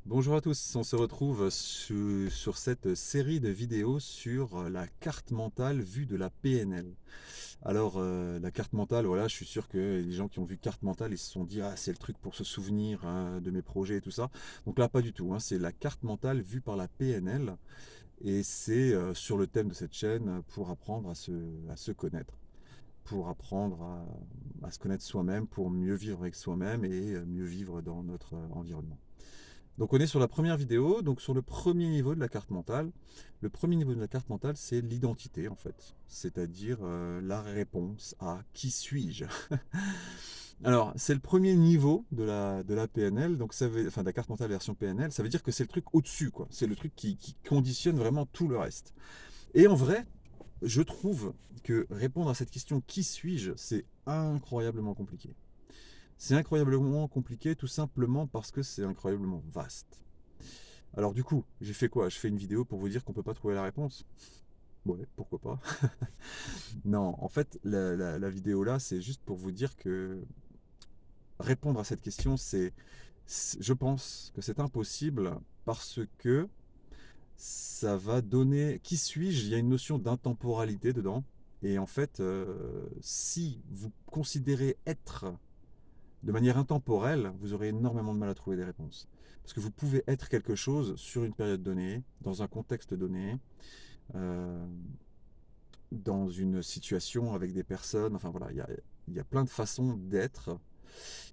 Bonjour à tous, on se retrouve sur cette série de vidéos sur la carte mentale vue de la PNL. Alors, la carte mentale, voilà, je suis sûr que les gens qui ont vu carte mentale, ils se sont dit, ah, c'est le truc pour se souvenir de mes projets et tout ça. Donc là, pas du tout, hein, c'est la carte mentale vue par la PNL et c'est sur le thème de cette chaîne pour apprendre à se connaître, pour apprendre à se connaître soi-même, pour mieux vivre avec soi-même et mieux vivre dans notre environnement. Donc on est sur la première vidéo, donc sur le premier niveau de la carte mentale. Le premier niveau de la carte mentale, c'est l'identité en fait, c'est-à-dire la réponse à qui suis-je. Alors c'est le premier niveau de la PNL, donc enfin de la carte mentale version PNL, ça veut dire que c'est le truc au-dessus, quoi. C'est le truc qui conditionne vraiment tout le reste. Et en vrai, je trouve que répondre à cette question qui suis-je, c'est incroyablement compliqué. C'est incroyablement compliqué tout simplement parce que c'est incroyablement vaste. Alors du coup, j'ai fait quoi? Je fais une vidéo pour vous dire qu'on peut pas trouver la réponse? Ouais, pourquoi pas. Non, en fait, la vidéo là, c'est juste pour vous dire que répondre à cette question, je pense que c'est impossible parce que ça va donner, qui suis-je? Il y a une notion d'intemporalité dedans. Et en fait, si vous considérez être de manière intemporelle, vous aurez énormément de mal à trouver des réponses. Parce que vous pouvez être quelque chose sur une période donnée, dans un contexte donné, euh, dans une situation avec des personnes. Enfin voilà, il y a plein de façons d'être.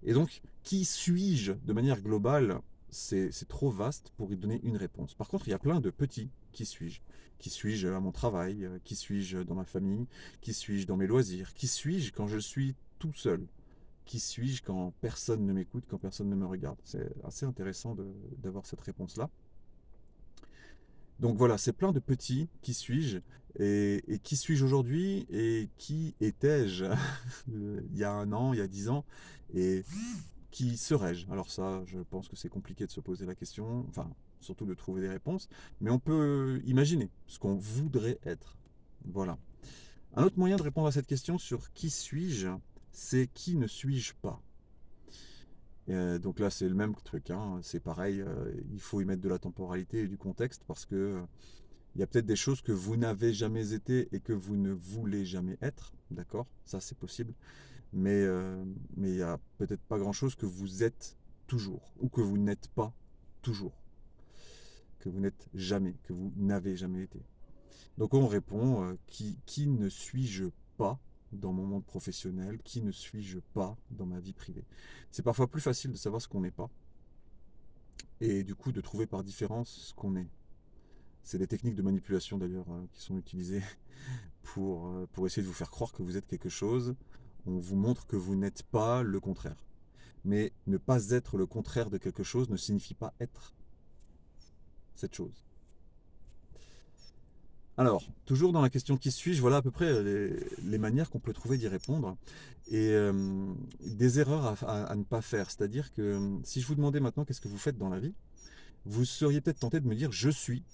Et donc, qui suis-je de manière globale? C'est trop vaste pour y donner une réponse. Par contre, il y a plein de petits qui suis-je. Qui suis-je à mon travail? Qui suis-je dans ma famille? Qui suis-je dans mes loisirs? Qui suis-je quand je suis tout seul? Qui suis-je quand personne ne m'écoute, quand personne ne me regarde? C'est assez intéressant d'avoir cette réponse-là. Donc voilà, c'est plein de petits qui suis-je et qui suis-je aujourd'hui et qui étais-je il y a un an, il y a 10 ans et qui serais-je? Alors ça, je pense que c'est compliqué de se poser la question, enfin surtout de trouver des réponses, mais on peut imaginer ce qu'on voudrait être. Voilà. Un autre moyen de répondre à cette question sur qui suis-je, c'est qui ne suis-je pas? Donc là, c'est le même truc, hein. C'est pareil, il faut y mettre de la temporalité et du contexte parce que il y a peut-être des choses que vous n'avez jamais été et que vous ne voulez jamais être, d'accord? Ça, c'est possible. Mais mais il n'y a peut-être pas grand-chose que vous êtes toujours ou que vous n'êtes pas toujours, que vous n'êtes jamais, que vous n'avez jamais été. Donc on répond qui ne suis-je pas dans mon monde professionnel, qui ne suis-je pas dans ma vie privée. C'est parfois plus facile de savoir ce qu'on n'est pas et du coup de trouver par différence ce qu'on est. C'est des techniques de manipulation d'ailleurs qui sont utilisées pour essayer de vous faire croire que vous êtes quelque chose. On vous montre que vous n'êtes pas le contraire. Mais ne pas être le contraire de quelque chose ne signifie pas être cette chose. Alors, toujours dans la question qui suis-je, voilà à peu près les manières qu'on peut trouver d'y répondre. Et des erreurs à ne pas faire. C'est-à-dire que si je vous demandais maintenant qu'est-ce que vous faites dans la vie, vous seriez peut-être tenté de me dire je suis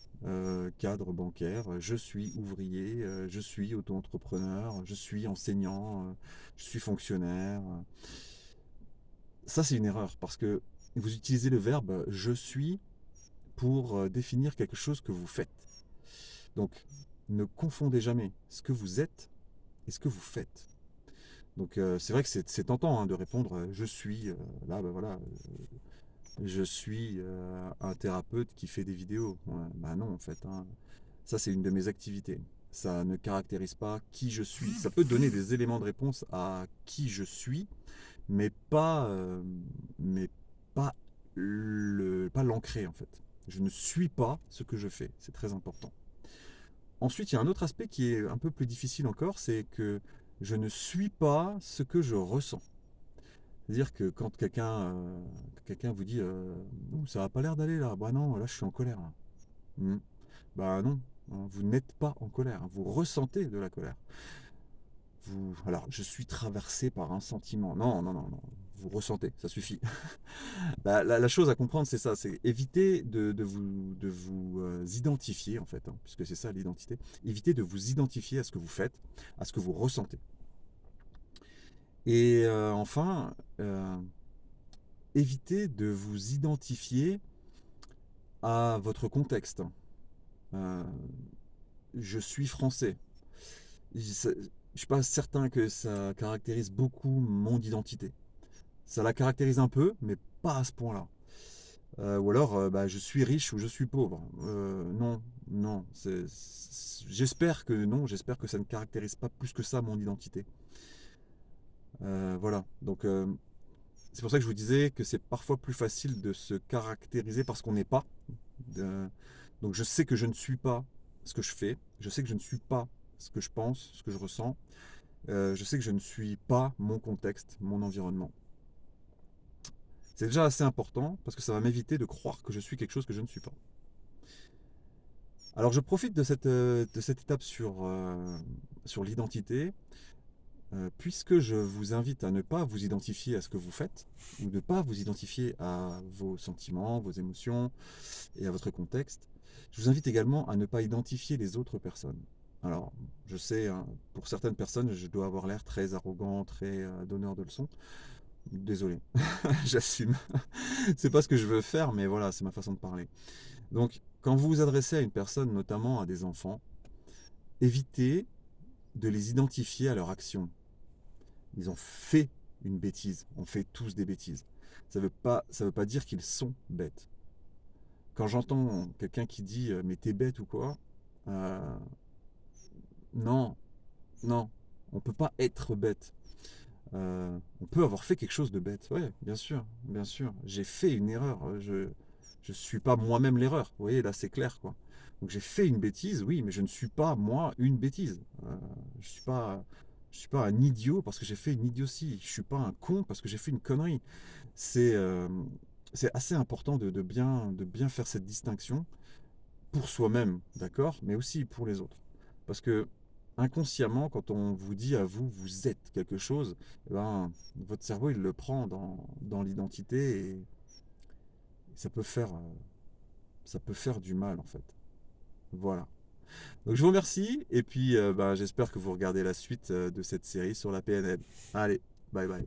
cadre bancaire, je suis ouvrier, je suis auto-entrepreneur, je suis enseignant, je suis fonctionnaire. Ça, c'est une erreur parce que vous utilisez le verbe je suis pour définir quelque chose que vous faites. Donc, ne confondez jamais ce que vous êtes et ce que vous faites. Donc, c'est vrai que c'est tentant hein, de répondre je suis, là, ben voilà, je suis un thérapeute qui fait des vidéos. Ouais, bah non, en fait, hein. Ça, c'est une de mes activités. Ça ne caractérise pas qui je suis. Ça peut donner des éléments de réponse à qui je suis, mais mais pas pas l'ancrer en fait. Je ne suis pas ce que je fais. C'est très important. Ensuite, il y a un autre aspect qui est un peu plus difficile encore, c'est que je ne suis pas ce que je ressens. C'est-à-dire que quand quelqu'un vous dit ouh, ça n'a pas l'air d'aller là, bah non, là je suis en colère. Là. Hmm. Bah non, hein, vous n'êtes pas en colère, hein, vous ressentez de la colère. Alors, je suis traversé par un sentiment. Non, non, non, non. Vous ressentez, ça suffit. La chose à comprendre, c'est ça, c'est éviter de vous identifier, en fait, hein, puisque c'est ça l'identité. Éviter de vous identifier à ce que vous faites, à ce que vous ressentez. Et enfin, évitez de vous identifier à votre contexte. Euh, je suis français. Je ne suis pas certain que ça caractérise beaucoup mon identité. Ça la caractérise un peu, mais pas à ce point-là. Ou alors, bah, je suis riche ou je suis pauvre. Non, non. J'espère que non, j'espère que ça ne caractérise pas plus que ça mon identité. Voilà. Donc, c'est pour ça que je vous disais que c'est parfois plus facile de se caractériser parce qu'on n'est pas. Euh, donc, je sais que je ne suis pas ce que je fais. Je sais que je ne suis pas ce que je pense, ce que je ressens. Je sais que je ne suis pas mon contexte, mon environnement. C'est déjà assez important parce que ça va m'éviter de croire que je suis quelque chose que je ne suis pas. Alors je profite de cette étape sur l'identité, puisque je vous invite à ne pas vous identifier à ce que vous faites, ou ne pas vous identifier à vos sentiments, vos émotions et à votre contexte. Je vous invite également à ne pas identifier les autres personnes. Alors, je sais, hein, pour certaines personnes, je dois avoir l'air très arrogant, très donneur de leçons. Désolé, j'assume. C'est pas ce que je veux faire, mais voilà, c'est ma façon de parler. Donc, quand vous vous adressez à une personne, notamment à des enfants, évitez de les identifier à leur action. Ils ont fait une bêtise. On fait tous des bêtises. Ça veut pas dire qu'ils sont bêtes. Quand j'entends quelqu'un qui dit mais t'es bête ou quoi, euh, non, non, on peut pas être bête. On peut avoir fait quelque chose de bête. Ouais, bien sûr, bien sûr. J'ai fait une erreur. Je suis pas moi-même l'erreur. Vous voyez, là, c'est clair, quoi. Donc j'ai fait une bêtise, oui, mais je ne suis pas moi une bêtise. Je suis pas, je suis pas un idiot parce que j'ai fait une idiotie. Je suis pas un con parce que j'ai fait une connerie. C'est euh, c'est assez important de bien faire cette distinction pour soi-même, d'accord, mais aussi pour les autres. Parce que inconsciemment, quand on vous dit à vous, vous êtes quelque chose, eh ben, votre cerveau, il le prend dans l'identité et ça peut faire du mal, en fait. Voilà. Donc je vous remercie et puis bah, j'espère que vous regardez la suite de cette série sur la PNL. Allez, bye bye.